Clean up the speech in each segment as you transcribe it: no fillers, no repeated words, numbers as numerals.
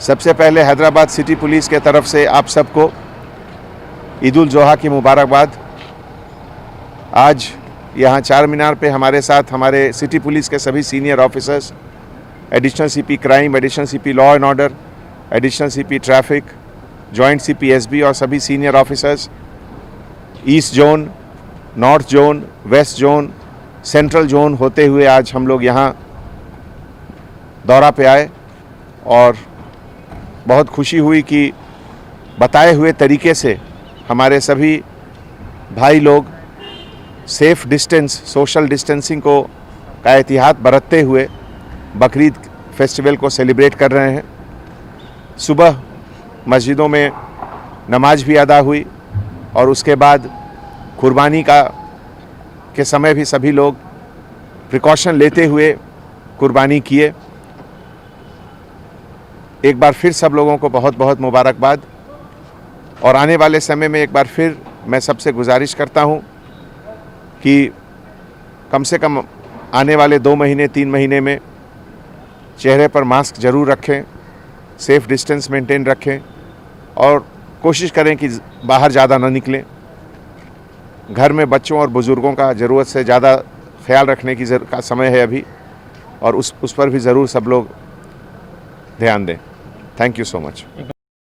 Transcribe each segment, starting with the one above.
सबसे पहले Hyderabad city police के तरफ से आप सबको ईद उल जोहा की मुबारकबाद। आज यहाँ चार मीनार पे हमारे साथ हमारे सिटी पुलिस के सभी senior officers, additional CP crime, additional CP law and order, additional CP traffic, joint CP SB और सभी senior officers, east zone, north zone, west zone, central zone होते हुए आज हम लोग यहाँ दौरा पे आए और बहुत खुशी हुई कि बताए हुए तरीके से हमारे सभी भाई लोग सेफ डिस्टेंस, सोशल डिस्टेंसिंग का एहतियात बरतते हुए बकरीद फेस्टिवल को सेलिब्रेट कर रहे हैं। सुबह मस्जिदों में नमाज भी अदा हुई और उसके बाद कुर्बानी के समय भी सभी लोग प्रिकॉशन लेते हुए कुर्बानी किए। एक बार फिर सब लोगों को बहुत बहुत मुबारकबाद। और आने वाले समय में एक बार फिर मैं सबसे गुजारिश करता हूं कि कम से कम आने वाले 2 महीने 3 महीने में चेहरे पर मास्क ज़रूर रखें, सेफ डिस्टेंस मेंटेन रखें और कोशिश करें कि बाहर ज़्यादा ना निकलें। घर में बच्चों और बुज़ुर्गों का ज़रूरत से ज़्यादा ख्याल रखने का समय है अभी, और उस पर भी ज़रूर सब लोग ध्यान दें। Thank you so much.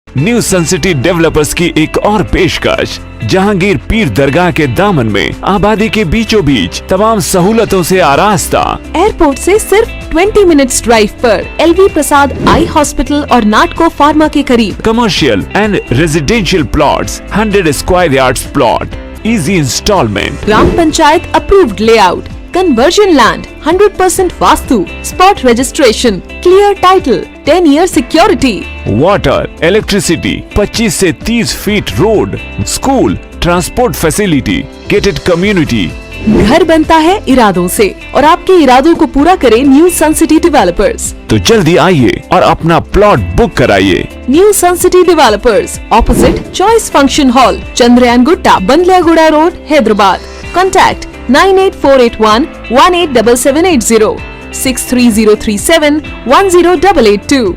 New sun city developers की एक और पेशकश, जहांगीर पीर दरगाह के दामन में आबादी के बीचों बीच तमाम सहूलतों से आरास्ता, एयरपोर्ट से सिर्फ 20 मिनट्स ड्राइव पर LV प्रसाद आई हॉस्पिटल और नाटको फार्मा के करीब। Commercial and residential plots, 100 square yards plot, easy instalment, gram panchayat approved layout, conversion land, 100% vastu, spot registration, clear title, 10 year security, water, electricity, 25 से 30 feet road, school, transport facility, gated community. घर बनता है इरादों से और आपके इरादों को पूरा करे न्यू सन सिटी डेवलपर्स। तो जल्दी आइए और अपना प्लॉट बुक कराइए। New sun city developers, opposite choice function hall, Chandrayangutta, Bandlaguda road, Hyderabad. Contact 9848118780, 63037108882।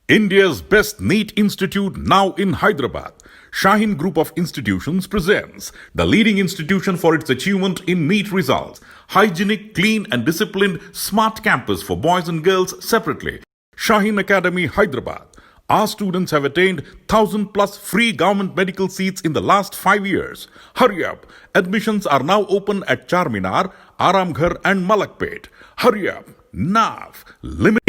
India's best NEET institute now in Hyderabad. Shaheen Group of Institutions presents the leading institution for its achievement in NEET results. Hygienic, clean and disciplined smart campus for boys and girls separately. Shaheen Academy, Hyderabad. Our students have attained 1,000 plus free government medical seats in the last 5 years. Hurry up. Admissions are now open at Charminar, Aramghar and Malakpet. Hurry up. Now.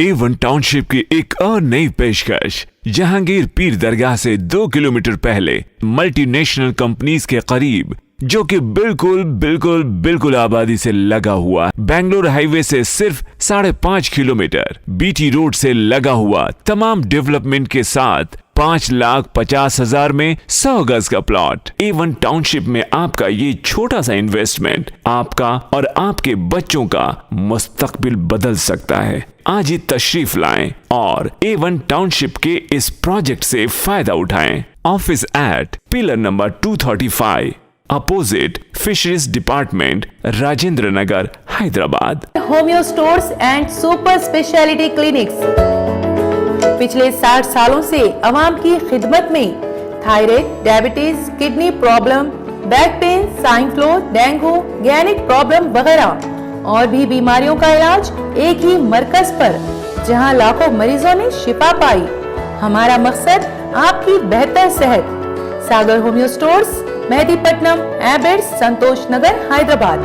A1 township की एक और नई पेशकश, जहांगीर पीर दरगाह से 2 kilometre पहले multinational companies के करीब, जो कि बिल्कुल आबादी से लगा हुआ, बेंगलोर हाईवे से सिर्फ 5.5 किलोमीटर, बीटी रोड से लगा हुआ, तमाम डेवलपमेंट के साथ 5,50,000 में 100 गज का प्लॉट। A1 टाउनशिप में आपका ये छोटा सा इन्वेस्टमेंट आपका और आपके बच्चों का मुस्तकबिल बदल सकता है। आज ही तशरीफ लाएं और A1 टाउनशिप के इस प्रोजेक्ट से फायदा उठाएं। Office at pillar number 235, opposite fisheries department, Rajendra Nagar, Hyderabad. Homeo stores and super speciality clinics पिछले 60 सालों से आवाम की खिदमत में। Thyroid, diabetes, kidney problem, back pain, swine flu, dengue, gynaec problem वगैरह और भी बीमारियों का इलाज एक ही मरकज पर, जहां लाखों मरीजों ने शिफा पाई। हमारा मकसद आपकी बेहतर सेहत। सागर होम्यो स्टोर्स, मेहदीपट्टनम, एबेट्स, संतोष नगर, हैदराबाद।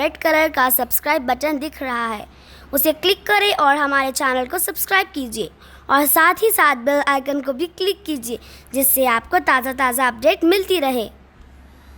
रेड कलर का सब्सक्राइब बटन दिख रहा है, उसे क्लिक करें और हमारे चैनल को सब्सक्राइब कीजिए और साथ ही साथ बेल आइकन को भी क्लिक कीजिए, जिससे आपको ताज़ा अपडेट मिलती रहे।